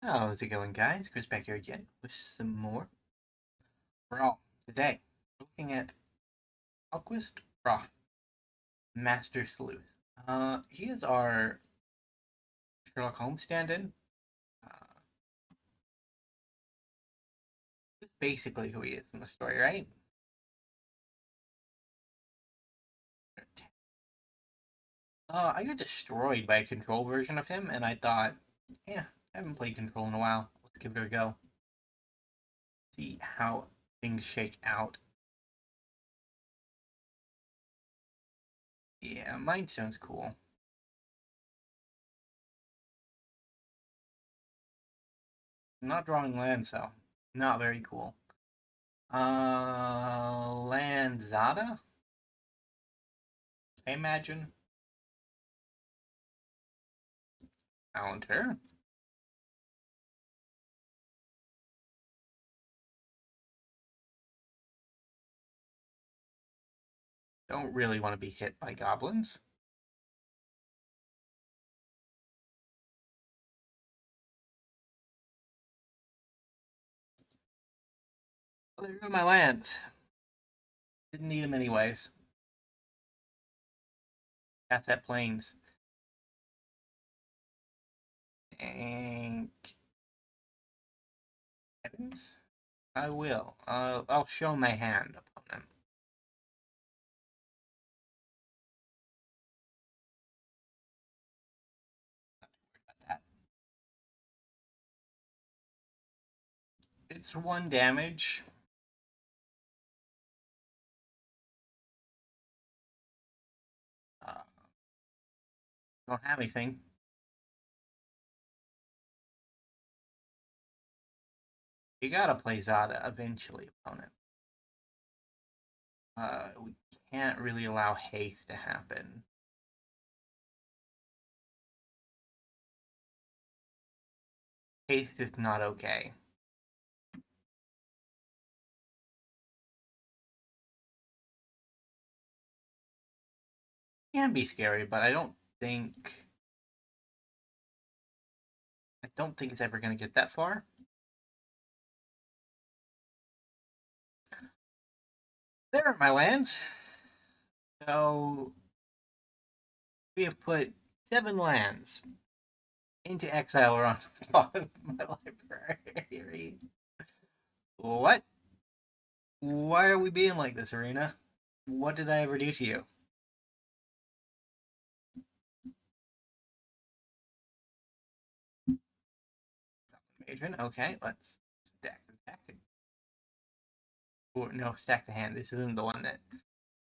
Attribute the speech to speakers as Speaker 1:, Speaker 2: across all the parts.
Speaker 1: How's it going, guys? Chris back here again with some more Brawl. Today, looking at Alquist Proft, Master Sleuth. He is our Sherlock Holmes stand-in. Uh, that's basically who he is in the story, right? I got destroyed by a control version of him, and I thought, yeah, I haven't played control in a while. Let's give it a go. See how things shake out. Yeah, Mind Stone's cool. Not drawing land, so not very cool. Lanzada, I imagine. Counter. Don't really want to be hit by goblins. Well, there go my lands. Didn't need them anyways. Got that plains. And heavens? I will. I'll show my hand upon them. That. It's 1 damage. Uh, don't have anything. You gotta play Zada eventually, opponent. We can't really allow haste to happen. Haste is not okay. Can be scary, but I don't think it's ever gonna get that far. There are my lands. So we have put 7 lands into exile or on the bottom of my library. What? Why are we being like this, Arena? What did I ever do to you? Matron, okay, let's stack the deck. Or no, stack the hand. This isn't the one that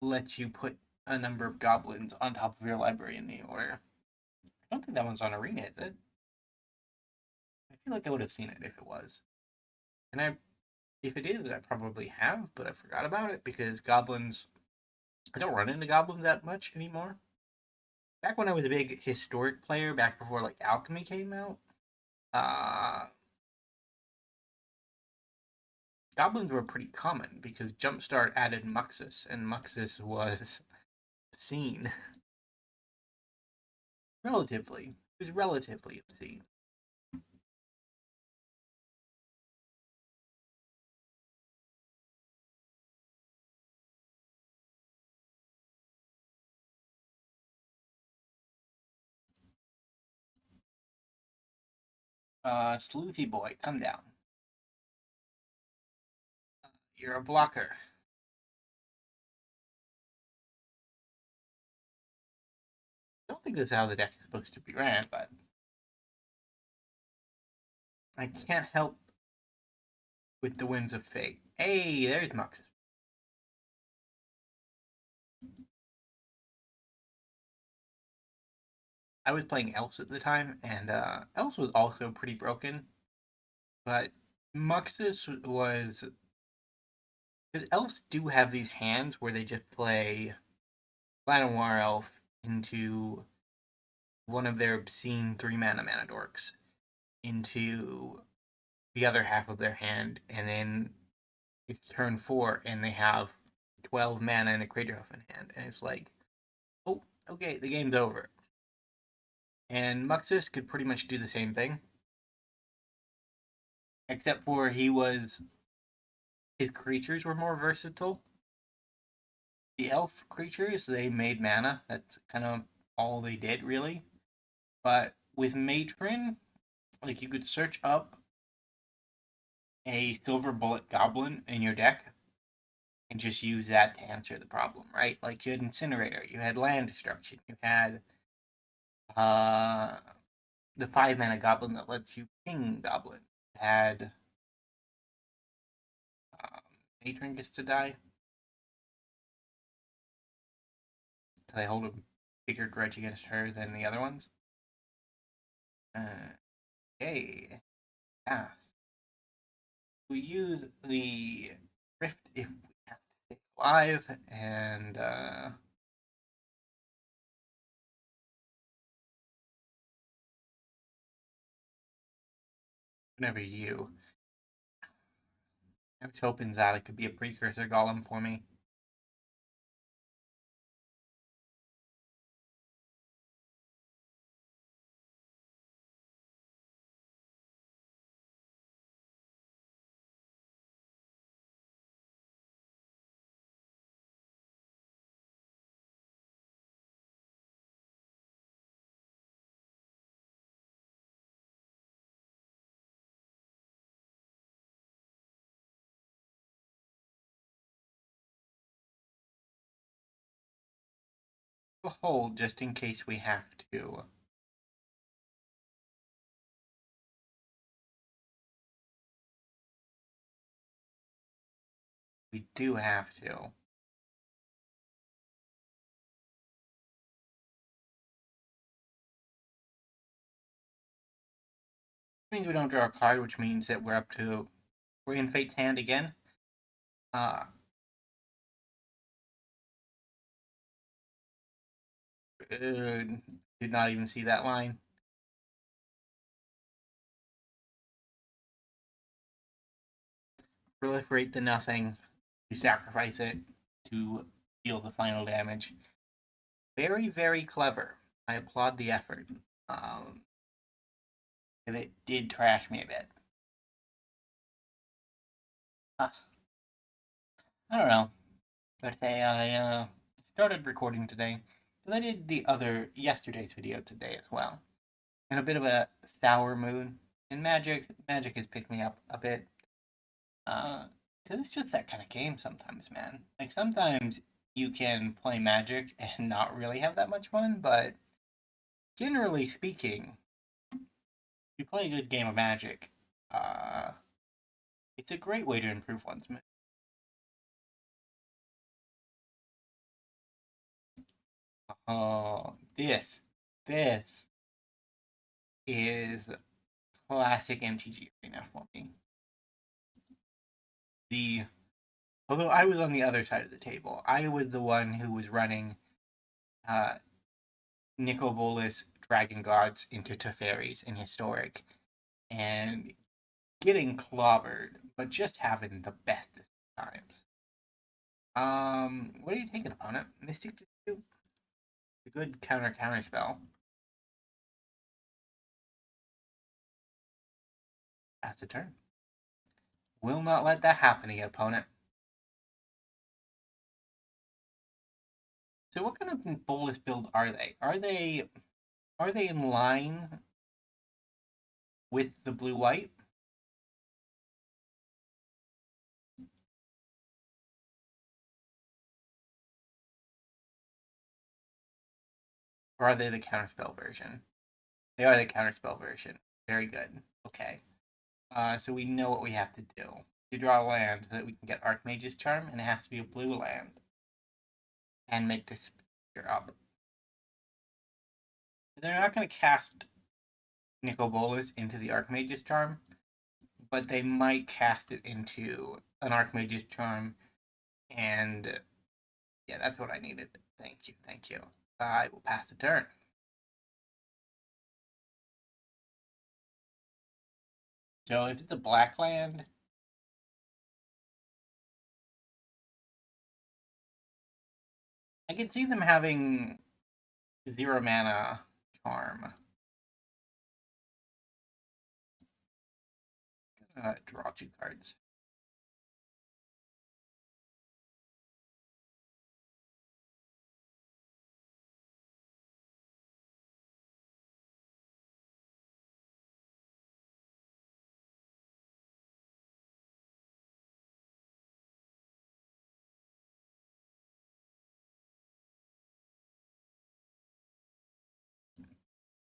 Speaker 1: lets you put a number of goblins on top of your library in the order. I don't think that one's on Arena, is it? I feel like I would have seen it if it was. And if it is, I probably have, but I forgot about it because goblins. I don't run into goblins that much anymore. Back when I was a big historic player, back before like Alchemy came out, uh, goblins were pretty common because Jumpstart added Muxus, and Muxus was obscene. Relatively. It was relatively obscene. Sleuthy boy, come down. You're a blocker. I don't think this is how the deck is supposed to be ran, but I can't help with the whims of fate. Hey, there's Muxus. I was playing Elves at the time, and Elves was also pretty broken, but Muxus was because elves do have these hands where they just play Llanowar Elf into one of their obscene 3 mana dorks into the other half of their hand, and then it's turn 4 and they have 12 mana and a Craterhoof in hand, and it's like, oh, okay, the game's over. And Muxus could pretty much do the same thing. except for his creatures were more versatile. The elf creatures, they made mana. That's kind of all they did, really. But with Matron, like, you could search up a silver bullet goblin in your deck and just use that to answer the problem, right? Like, you had Incinerator, you had Land Destruction, you had the 5-mana goblin that lets you ping goblin. You had Matron gets to die. Do they hold a bigger grudge against her than the other ones? Okay. Pass. We use the Rift if we have to stay alive, and whenever you. I was hoping Zada could be a precursor golem for me. We'll hold just in case we have to. We do have to. Means we don't draw a card, which means that we're in Fate's hand again. Did not even see that line. Proliferate the nothing. You sacrifice it to deal the final damage. Very, very clever. I applaud the effort. And it did trash me a bit. I don't know. But hey, I started recording today. And I did the other yesterday's video today as well. In a bit of a sour mood. And Magic has picked me up a bit. Cause it's just that kind of game sometimes, man. Like, sometimes you can play Magic and not really have that much fun, but generally speaking, if you play a good game of Magic, it's a great way to improve one's mood. Oh, this is classic MTG arena for me. Although I was on the other side of the table, I was the one who was running Nicol Bolas Dragon Gods into Teferis in Historic, and getting clobbered, but just having the best times. What are you taking, opponent? Mystic Dispute? A good counter spell. Pass the turn. Will not let that happen again, opponent. So what kind of Bolas build are they? Are they in line with the blue-white? Or are they the counterspell version? They are the counterspell version. Very good. Okay. So we know what we have to do. To draw a land so that we can get Archmage's Charm, and it has to be a blue land. And make this figure up. They're not going to cast Nicol Bolas into the Archmage's Charm, but they might cast it into an Archmage's Charm, and yeah, that's what I needed. Thank you. I will pass the turn. So if it's a black land, I can see them having 0 mana charm. Draw 2 cards.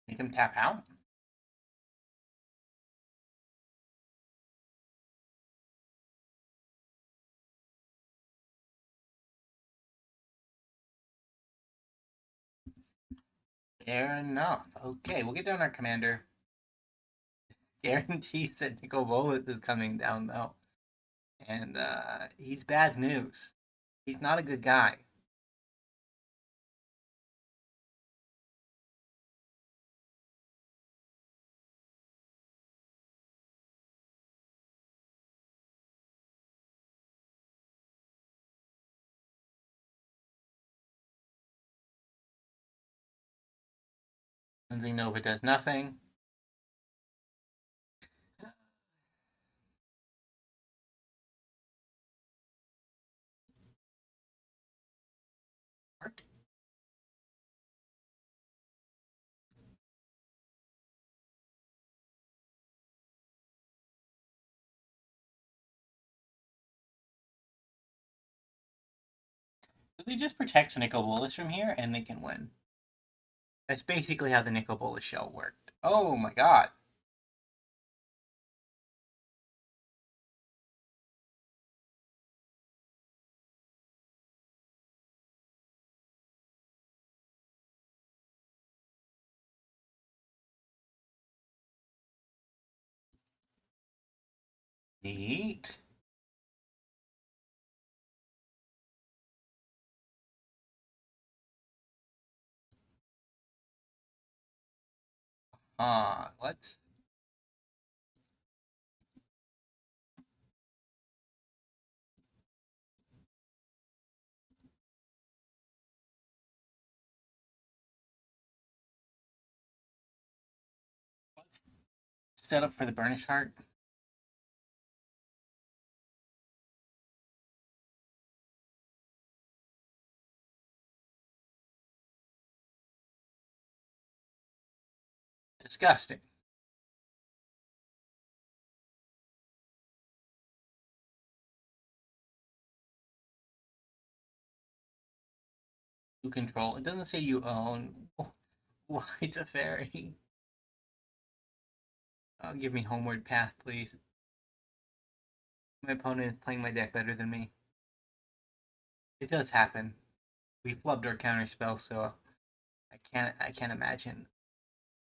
Speaker 1: Make him tap out. Fair enough. Okay, we'll get down our commander. Guarantees that Nicol Bolas is coming down, though. And he's bad news. He's not a good guy. Cleansing Nova does nothing. Heart. So they just protect Nicol Bolas from here, and they can win. That's basically how the Nicol Bolas shell worked. Oh my god. Neat. Let's set up for the Burnished Hart. Disgusting. You control. It doesn't say you own. Why Teferi? Oh, give me Homeward Path, please. My opponent is playing my deck better than me. It does happen. We flubbed our counter spell, so I can't imagine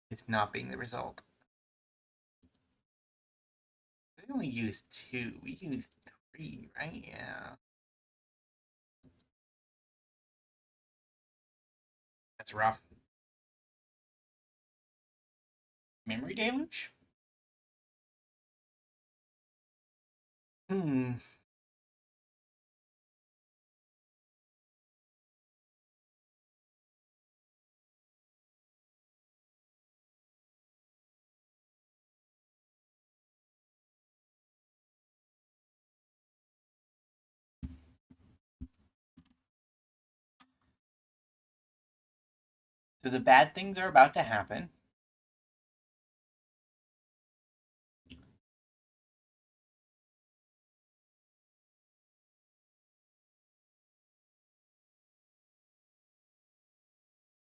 Speaker 1: it's not being the result. We only used 2. We used 3, right? Yeah. That's rough. Memory Deluge? Hmm. So the bad things are about to happen.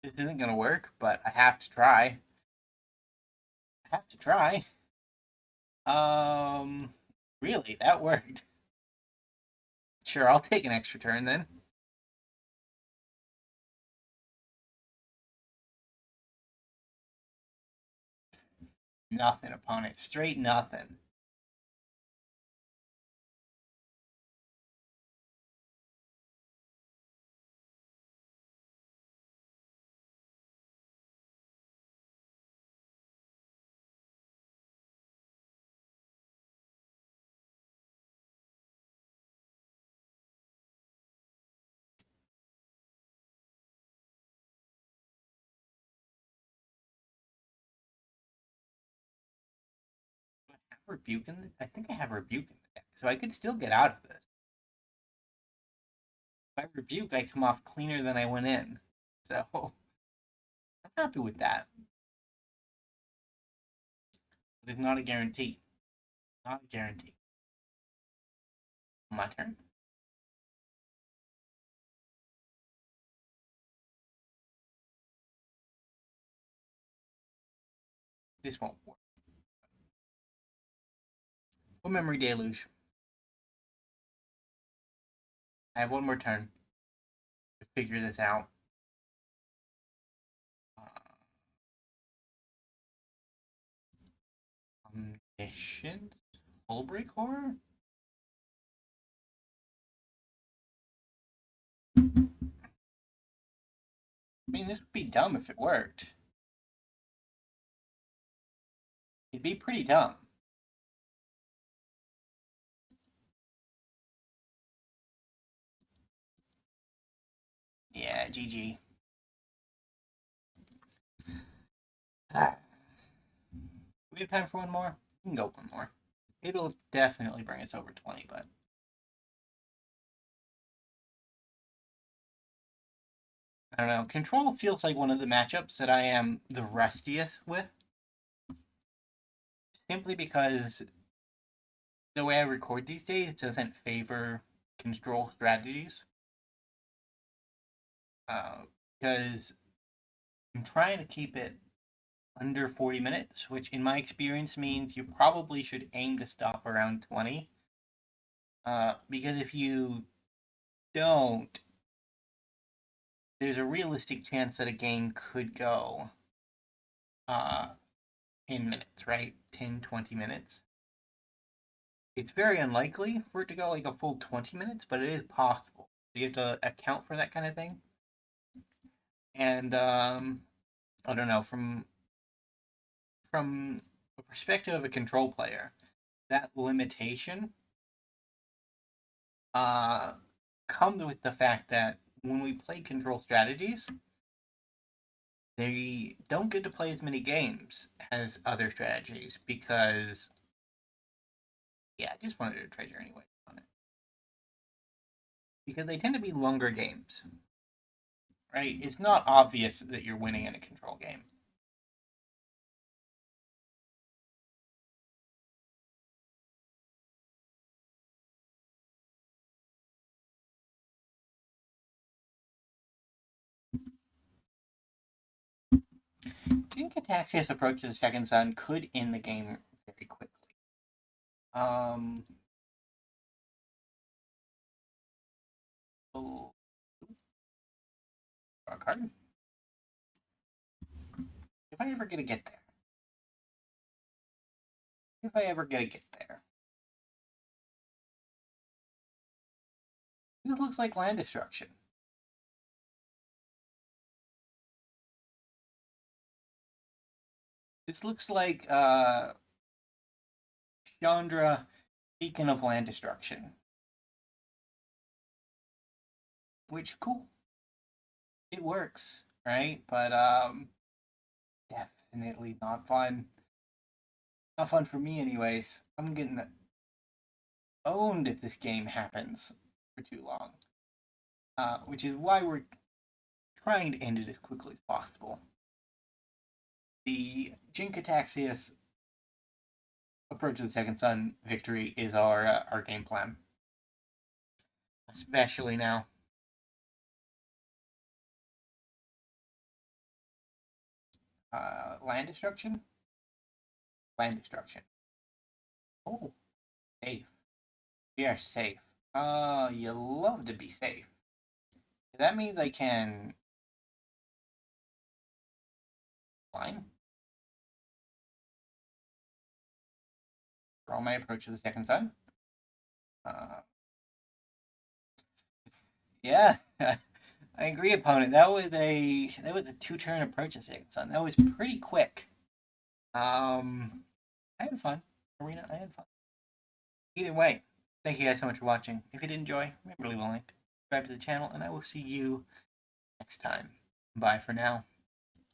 Speaker 1: This isn't gonna work, but I have to try. I have to try. Really, that worked. Sure, I'll take an extra turn then. Nothing, opponent. Straight nothing. Rebuke in the... I think I have Rebuke in the deck, so I could still get out of this. If I Rebuke, I come off cleaner than I went in. So, I'm happy with that. But it's not a guarantee. Not a guarantee. My turn. This won't work. What Memory Deluge? I have one more turn to figure this out. Omniscient? Hullbreak Horror? I mean, this would be dumb if it worked. It'd be pretty dumb. Yeah, GG. We have time for one more? We can go one more. It'll definitely bring us over 20, but... I don't know. Control feels like one of the matchups that I am the rustiest with. Simply because the way I record these days doesn't favor control strategies. Because I'm trying to keep it under 40 minutes, which in my experience means you probably should aim to stop around 20. Because if you don't, there's a realistic chance that a game could go 10 minutes, right? 10, 20 minutes. It's very unlikely for it to go like a full 20 minutes, but it is possible. You have to account for that kind of thing. And I don't know, from the perspective of a control player, that limitation comes with the fact that when we play control strategies, they don't get to play as many games as other strategies because, yeah, I just wanted a treasure anyway on it. Because they tend to be longer games, right? It's not obvious that you're winning in a control game. Jin-Gataxia's approach to the second sun could end the game very quickly. Draw a card. If I ever get there. If I ever get there. This looks like land destruction. This looks like Chandra, Beacon of Land Destruction. Which, cool. It works, right? But definitely not fun. Not fun for me anyways. I'm getting owned if this game happens for too long. Which is why we're trying to end it as quickly as possible. The Jin-Gataxia's approach to the second sun victory is our game plan. Especially now. Land destruction? Land destruction. Oh, safe. We are safe. You love to be safe. That means I can climb. For all my approach to the second sun. Yeah, I agree, opponent. That was a 2-turn approach to second sun. That was pretty quick. I had fun. Arena, I had fun. Either way, thank you guys so much for watching. If you did enjoy, remember to leave a like, subscribe to the channel, and I will see you next time. Bye for now.